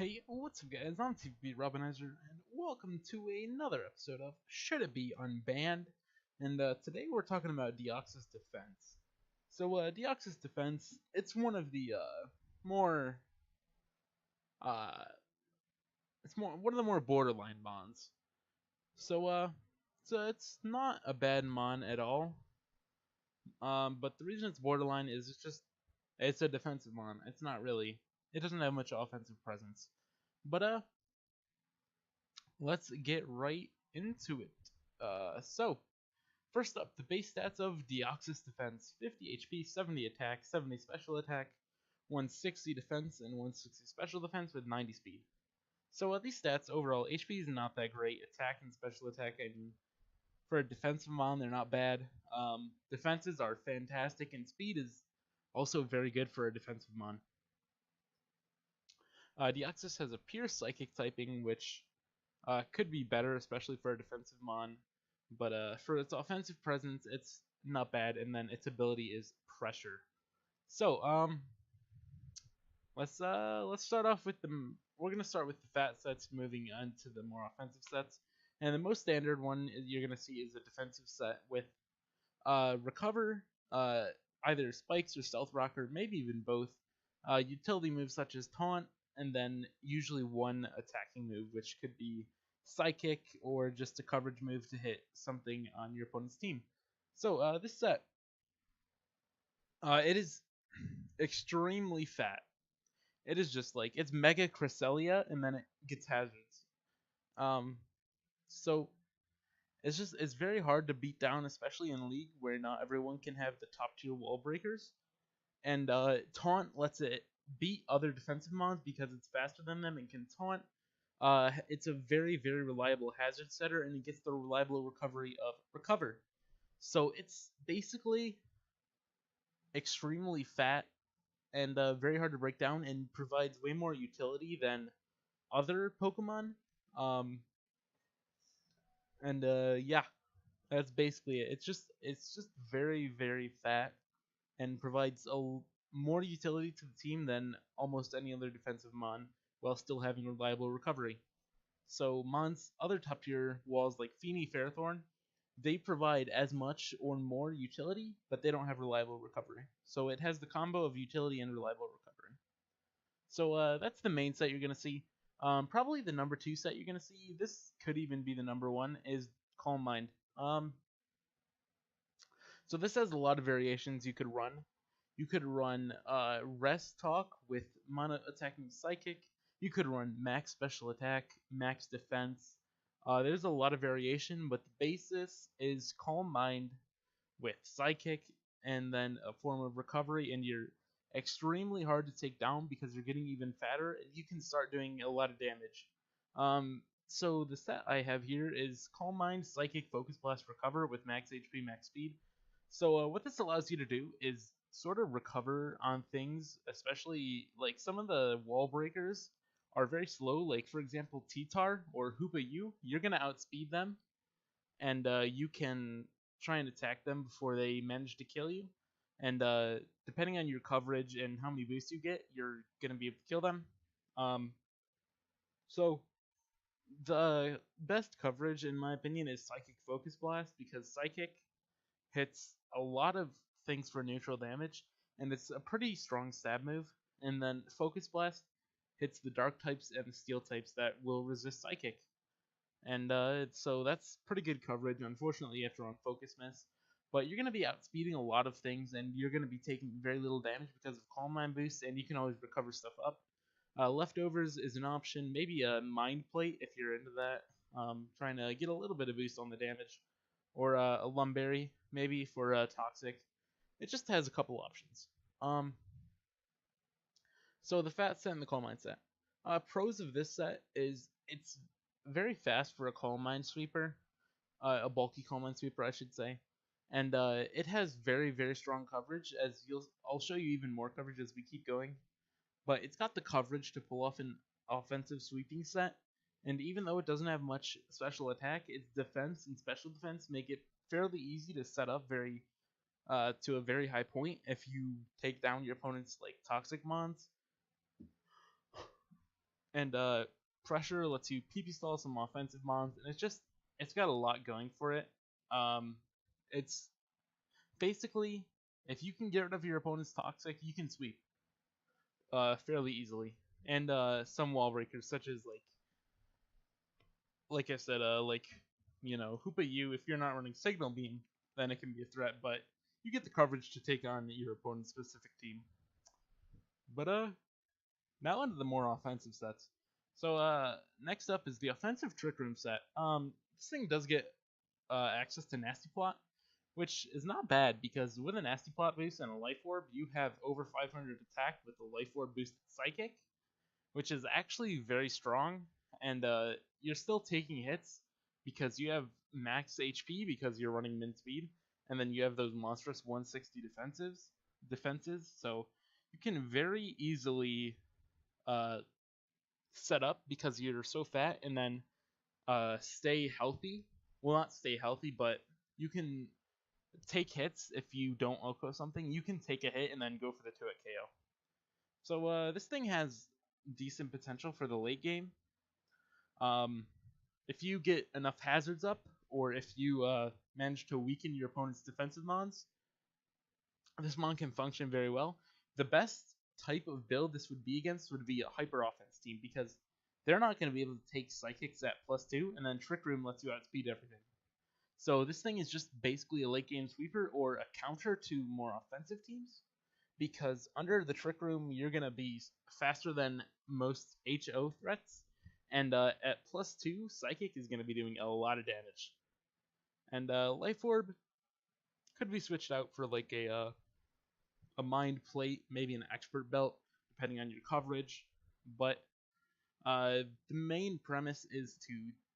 Hey, what's up guys, I'm TV Robinizer, and welcome to another episode of Should It Be Unbanned? And today we're talking about Deoxys Defense. So Deoxys Defense, it's one of the more, uh, one of the more borderline mons. So it's not a bad mon at all. But the reason it's borderline is it's a defensive mon. It's not really, it doesn't have much offensive presence. But let's get right into it. So first up, the base stats of Deoxys Defense: 50 HP, 70 attack, 70 special attack, 160 defense, and 160 special defense with 90 speed. So these stats overall, HP is not that great. Attack and special attack, I mean, for a defensive mon, they're not bad. Defenses are fantastic, and speed is also very good for a defensive mon. Deoxys has a pure psychic typing, which could be better, especially for a defensive mon. But for its offensive presence, it's not bad, and then its ability is pressure. So let's start off with the. We're gonna start with the fat sets, moving on to the more offensive sets. And the most standard one you're gonna see is a defensive set with recover, either spikes or stealth rocker, maybe even both. Utility moves such as taunt, and then usually one attacking move, which could be psychic or just a coverage move to hit something on your opponent's team. So this set, it is extremely fat. It is just like it's Mega Cresselia, and then it gets hazards. Um, so it's very hard to beat down, especially in League where not everyone can have the top tier wall breakers. And taunt lets it beat other defensive mons because it's faster than them and can taunt. It's a very reliable hazard setter, and it gets the reliable recovery of recover. So it's basically extremely fat and very hard to break down, and provides way more utility than other Pokemon. Um, and yeah, that's basically it. It's just very fat and provides more utility to the team than almost any other defensive mon, while still having reliable recovery. So Mon's other top tier walls like Feeny Fairthorn, they provide as much or more utility, but they don't have reliable recovery. So it has the combo of utility and reliable recovery. So that's the main set you're gonna see. Probably the number 2 set you're gonna see. This could even be the number 1 is Calm Mind. So this has a lot of variations you could run. You could run Rest Talk with mono attacking Psychic. You could run Max Special Attack, Max Defense. There's a lot of variation, but the basis is Calm Mind with Psychic, and then a form of recovery, and you're extremely hard to take down because you're getting even fatter, and you can start doing a lot of damage. So the set I have here is Calm Mind, Psychic, Focus Blast, Recover with max HP, max speed. So what this allows you to do is sort of recover on things, especially like some of the wall breakers are very slow. Like for example, T-Tar or Hoopa U, you're gonna outspeed them, and you can try and attack them before they manage to kill you. And depending on your coverage and how many boosts you get, you're gonna be able to kill them. Um, so the best coverage, in my opinion, is Psychic Focus Blast, because Psychic hits a lot of things for neutral damage, and it's a pretty strong stab move. And then Focus Blast hits the Dark types and the Steel types that will resist Psychic. And so that's pretty good coverage. Unfortunately, you have to run Focus Miss. But you're going to be outspeeding a lot of things, and you're going to be taking very little damage because of Calm Mind boost, and you can always recover stuff up. Leftovers is an option, maybe a Mind Plate if you're into that, trying to get a little bit of boost on the damage, or a Lumberry maybe for Toxic. It just has a couple options. So the Fat set and the Calm Mind set. Pros of this set is it's very fast for a Calm Mind sweeper, a bulky Calm Mind sweeper, I should say, and it has very strong coverage. I'll show you even more coverage as we keep going. But it's got the coverage to pull off an offensive sweeping set, and even though it doesn't have much special attack, its defense and special defense make it fairly easy to set up to a very high point if you take down your opponent's like toxic mons. And pressure lets you PP stall some offensive mons, and it's got a lot going for it. It's basically, if you can get rid of your opponent's toxic, you can sweep fairly easily. And some wall breakers, such as like I said, Hoopa U. If you're not running Signal Beam, then it can be a threat, but you get the coverage to take on your opponent's specific team. But now into the more offensive sets. So next up is the offensive Trick Room set. This thing does get access to Nasty Plot, which is not bad because with a Nasty Plot boost and a Life Orb, you have over 500 attack with the Life Orb boosted Psychic, which is actually very strong. And you're still taking hits because you have max HP because you're running min speed, and then you have those monstrous 160 defenses. So you can very easily set up because you're so fat, and then stay healthy. Well, not stay healthy, but you can take hits if you don't Oko something. You can take a hit and then go for the 2-hit KO. So this thing has decent potential for the late game. If you get enough hazards up, or if you manage to weaken your opponent's defensive mons, this mon can function very well. The best type of build this would be against would be a hyper offense team, because they're not going to be able to take psychics at +2, and then Trick Room lets you outspeed everything. So this thing is just basically a late game sweeper or a counter to more offensive teams, because under the Trick Room you're going to be faster than most HO threats, and at +2 psychic is going to be doing a lot of damage. And Life Orb could be switched out for like a Mind Plate, maybe an Expert Belt, depending on your coverage. But the main premise is to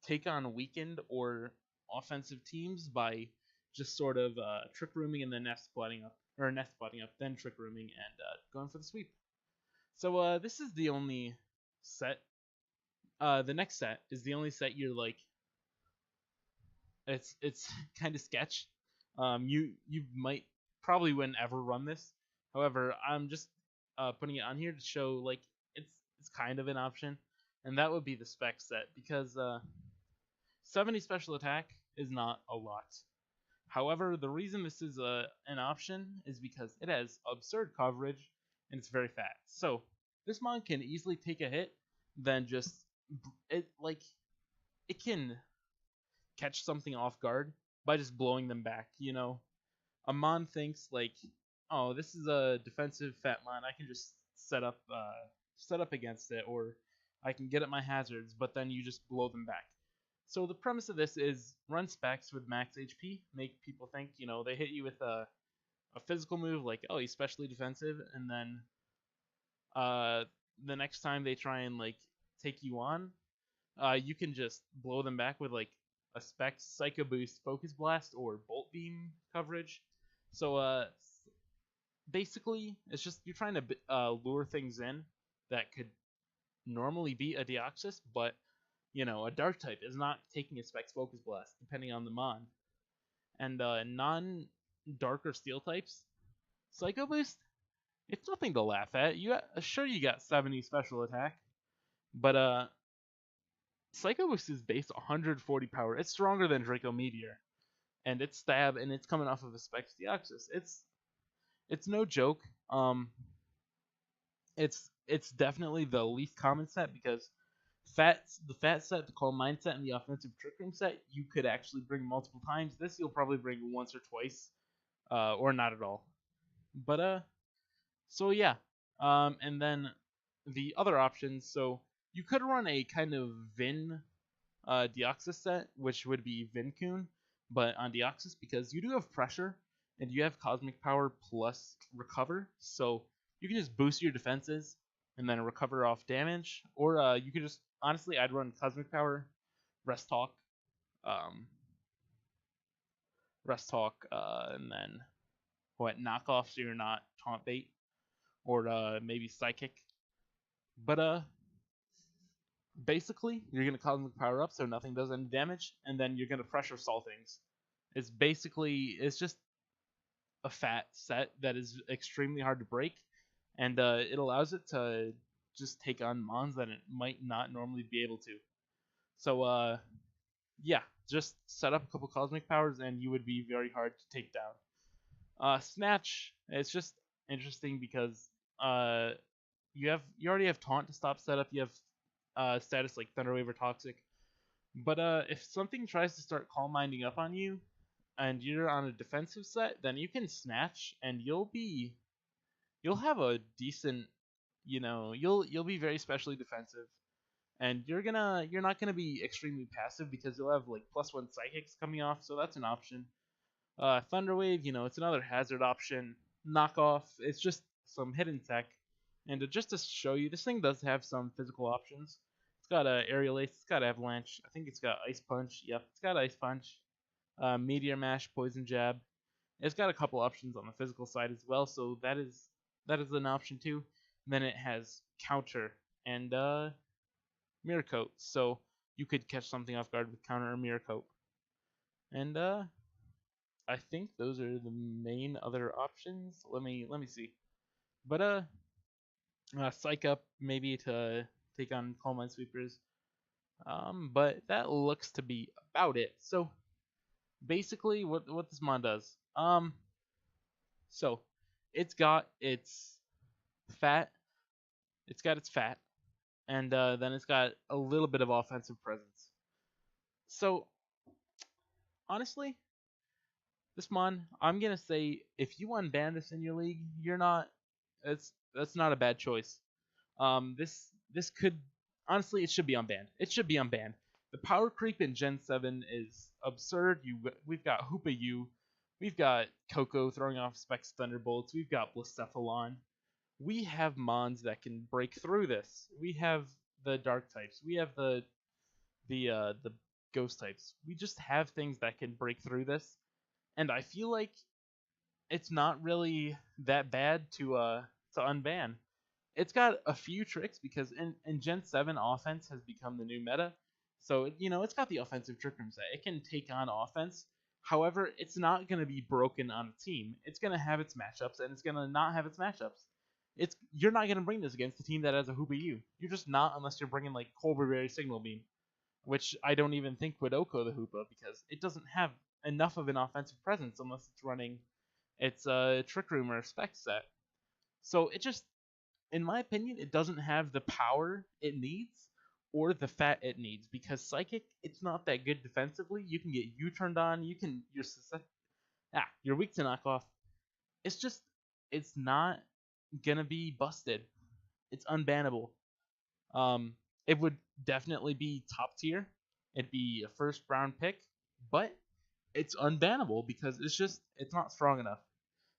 take on weakened or offensive teams by just sort of trick rooming and then nest plotting up, then trick rooming and going for the sweep. So this is the only set. The next set is the only set you're like, it's kind of sketch. You might probably wouldn't ever run this. However, I'm just putting it on here to show like it's kind of an option, and that would be the spec set, because 70 special attack is not a lot. However, the reason this is an option is because it has absurd coverage and it's very fast. So this mon can easily take a hit, then just it can catch something off guard by just blowing them back. You know, a mon thinks like, oh, this is a defensive fat mon, I can just set up against it, or I can get at my hazards, but then you just blow them back. So the premise of this is run specs with max HP, make people think, you know, they hit you with a physical move like, oh, he's specially defensive, and then the next time they try and like take you on, you can just blow them back with like a spec Psycho Boost, Focus Blast, or Bolt Beam coverage. So basically, it's just you're trying to lure things in that could normally be a Deoxys, but you know, a Dark type is not taking a Specs Focus Blast, depending on the mon. And non-Dark or Steel types, Psycho Boost, it's nothing to laugh at. You got 70 special attack, but Psycho Boost is base 140 power. It's stronger than Draco Meteor, and it's stab, and it's coming off of a Specs Deoxys. It's no joke. It's definitely the least common set, because the fat set, the Calm Mindset, and the offensive Trick Room set you could actually bring multiple times. This you'll probably bring once or twice, or not at all. But so yeah, and then the other options. So you could run a kind of Vin Deoxys set, which would be Vincoon, but on Deoxys, because you do have pressure and you have cosmic power plus recover, so you can just boost your defenses and then recover off damage. Or you could just, honestly, I'd run cosmic power, rest talk, and then knock off so you're not taunt bait, or maybe psychic. But basically, you're gonna cosmic power up so nothing does any damage, and then you're gonna pressure Sol things. It's just a fat set that is extremely hard to break, and it allows it to just take on mons that it might not normally be able to. So yeah, just set up a couple cosmic powers and you would be very hard to take down. Snatch, it's just interesting because you already have taunt to stop setup. You have status like Thunderwave or Toxic. But if something tries to start calm minding up on you and you're on a defensive set, then you can snatch and you'll have a decent, you'll be very specially defensive, and you're not gonna be extremely passive because you'll have like +1 psychics coming off, so that's an option. Thunderwave, it's another hazard option. Knockoff, it's just some hidden tech. And just to show you, this thing does have some physical options. It's got aerial ace, it's got avalanche, I think it's got ice punch. Yep, it's got ice punch. Meteor mash, poison jab. It's got a couple options on the physical side as well, so that is an option too. And then it has counter and mirror coat, so you could catch something off guard with counter or mirror coat. And I think those are the main other options. Let me see. But psych up maybe to take on Calm Mind Sweepers. But that looks to be about it. So basically, what this mon does. So it's got its fat. It's got its fat, and then it's got a little bit of offensive presence. So honestly, this mon, I'm gonna say if you unban this in your league, that's not a bad choice. This could honestly, it should be unbanned. It should be unbanned. The power creep in Gen 7 is absurd. We've got Hoopa U, we've got Coco throwing off Specs Thunderbolts, we've got Blacephalon. We have mons that can break through this. We have the dark types. We have the ghost types. We just have things that can break through this, and I feel like it's not really that bad to unban. It's got a few tricks because in Gen 7 offense has become the new meta. So, it's got the offensive trick room set. It can take on offense. However, it's not going to be broken on a team. It's going to have its matchups, and it's going to not have its matchups. You're not going to bring this against a team that has a Hoopa U. You're just not, unless you're bringing like Colberberry Signal Beam, which I don't even think would Oko the Hoopa because it doesn't have enough of an offensive presence unless it's running its Trick Room or Spec set. So it just, in my opinion, it doesn't have the power it needs or the fat it needs because Psychic, it's not that good defensively. You can get U turned on. You're weak to knockoff. It's not gonna be busted. It's unbannable. It would definitely be top tier. It'd be a first round pick, but it's unbannable because it's not strong enough.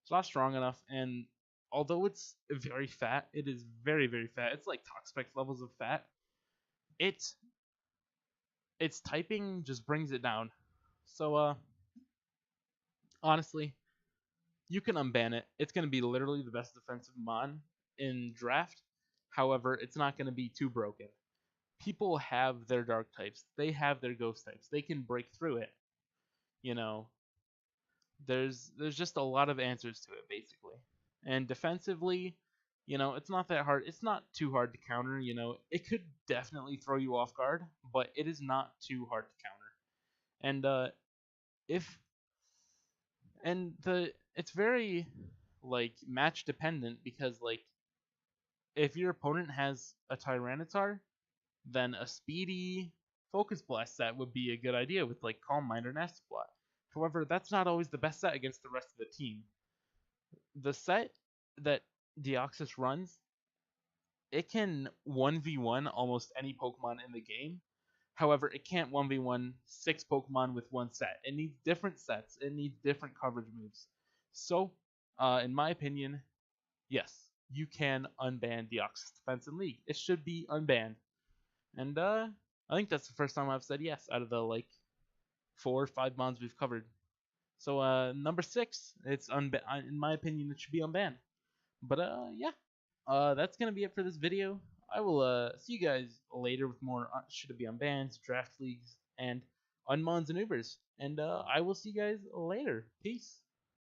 It's not strong enough, and although it's very fat, it is very, very fat. It's like Toxpex levels of fat. Its typing just brings it down. So honestly, you can unban it. It's going to be literally the best defensive mon in draft. However, it's not going to be too broken. People have their dark types. They have their ghost types. They can break through it. There's just a lot of answers to it basically. And defensively, it's not that hard. It's not too hard to counter. It could definitely throw you off guard, but it is not too hard to counter. It's very like match dependent because like if your opponent has a Tyranitar, then a speedy Focus Blast set would be a good idea with like Calm Mind or Nasty Plot. However, that's not always the best set against the rest of the team. The set that Deoxys runs, it can 1v1 almost any Pokemon in the game. However, it can't 1v1 6 Pokemon with one set. It needs different sets. It needs different coverage moves. So, in my opinion, yes, you can unban Deoxys Defense in League. It should be unbanned. And I think that's the first time I've said yes out of the like 4 or 5 mons we've covered. So number 6, it's in my opinion, it should be unbanned. But yeah, that's gonna be it for this video. I will see you guys later with more should it be unbanned, draft leagues, and unmons and Ubers. And I will see you guys later. Peace.